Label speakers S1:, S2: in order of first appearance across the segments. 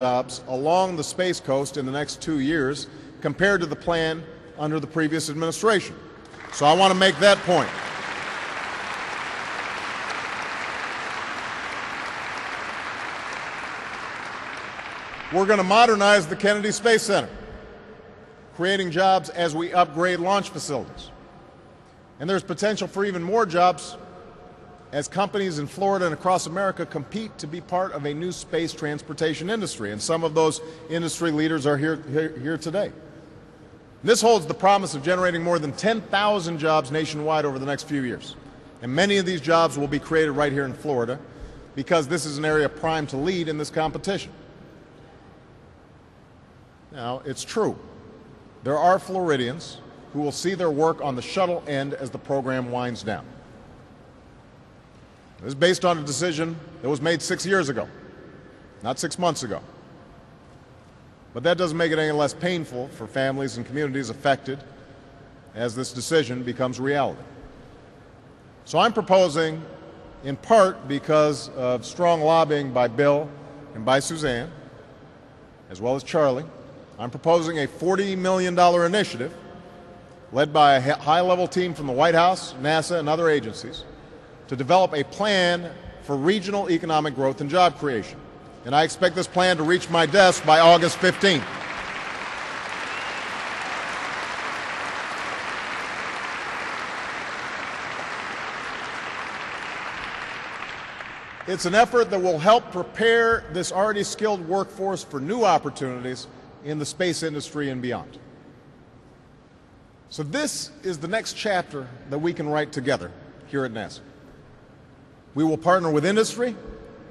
S1: jobs along the Space Coast in the next 2 years compared to the plan under the previous administration. So I want to make that point. We're going to modernize the Kennedy Space Center, creating jobs as we upgrade launch facilities. And there's potential for even more jobs as companies in Florida and across America compete to be part of a new space transportation industry. And some of those industry leaders are here today. This holds the promise of generating more than 10,000 jobs nationwide over the next few years. And many of these jobs will be created right here in Florida because this is an area primed to lead in this competition. Now, it's true. There are Floridians who will see their work on the shuttle end as the program winds down. This is based on a decision that was made 6 years ago, not 6 months ago. But that doesn't make it any less painful for families and communities affected as this decision becomes reality. So I'm proposing, in part because of strong lobbying by Bill and by Suzanne, as well as Charlie, I'm proposing a $40 million initiative led by a high-level team from the White House, NASA, and other agencies to develop a plan for regional economic growth and job creation. And I expect this plan to reach my desk by August 15th. It's an effort that will help prepare this already skilled workforce for new opportunities in the space industry and beyond. So this is the next chapter that we can write together here at NASA. We will partner with industry.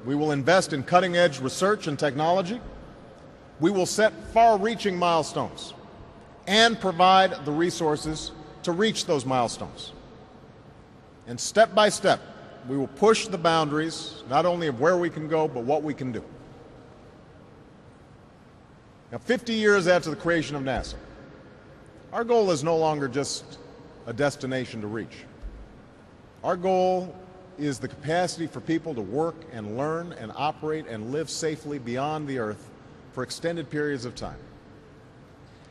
S1: We will invest in cutting-edge research and technology. We will set far-reaching milestones and provide the resources to reach those milestones. And step by step, we will push the boundaries not only of where we can go, but what we can do. Now, 50 years after the creation of NASA, our goal is no longer just a destination to reach. Our goal is the capacity for people to work and learn and operate and live safely beyond the Earth for extended periods of time,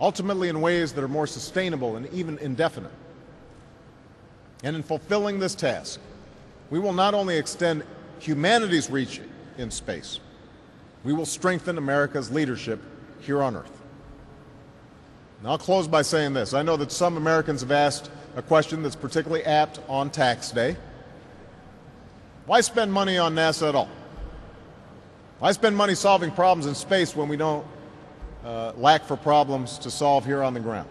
S1: ultimately in ways that are more sustainable and even indefinite. And in fulfilling this task, we will not only extend humanity's reach in space, we will strengthen America's leadership here on Earth. And I'll close by saying this. I know that some Americans have asked a question that's particularly apt on tax day. Why spend money on NASA at all? Why spend money solving problems in space when we don't lack for problems to solve here on the ground?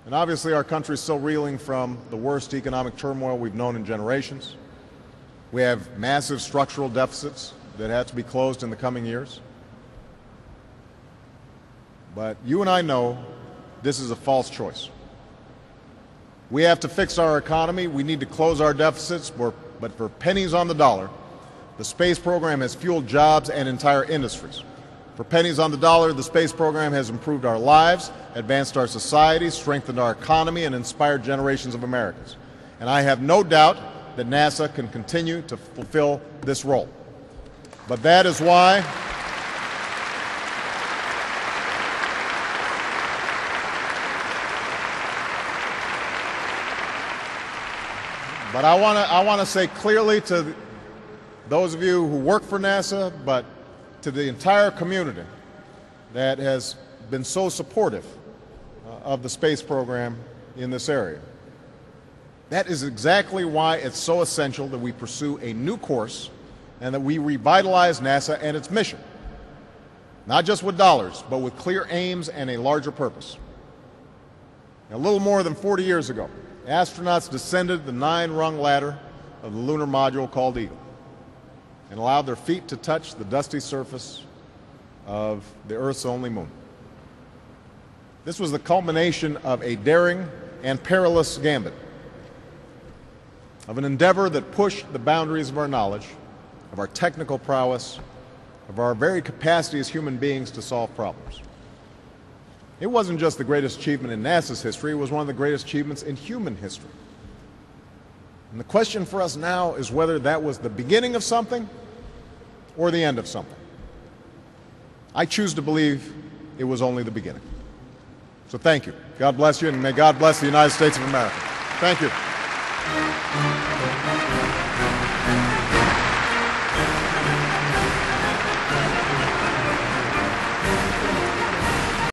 S1: And obviously our country is still reeling from the worst economic turmoil we've known in generations. We have massive structural deficits that have to be closed in the coming years. But you and I know this is a false choice. We have to fix our economy. We need to close our deficits, but for pennies on the dollar, the space program has fueled jobs and entire industries. For pennies on the dollar, the space program has improved our lives, advanced our society, strengthened our economy, and inspired generations of Americans. And I have no doubt that NASA can continue to fulfill this role. But that is why But I want to say clearly to those of you who work for NASA, but to the entire community that has been so supportive of the space program in this area. That is exactly why it's so essential that we pursue a new course and that we revitalize NASA and its mission. Not just with dollars, but with clear aims and a larger purpose. A little more than 40 years ago, astronauts descended the 9-rung ladder of the lunar module called Eagle and allowed their feet to touch the dusty surface of the Earth's only moon. This was the culmination of a daring and perilous gambit, of an endeavor that pushed the boundaries of our knowledge, of our technical prowess, of our very capacity as human beings to solve problems. It wasn't just the greatest achievement in NASA's history, it was one of the greatest achievements in human history. And the question for us now is whether that was the beginning of something or the end of something. I choose to believe it was only the beginning. So thank you. God bless you, and may God bless the United States of America. Thank you.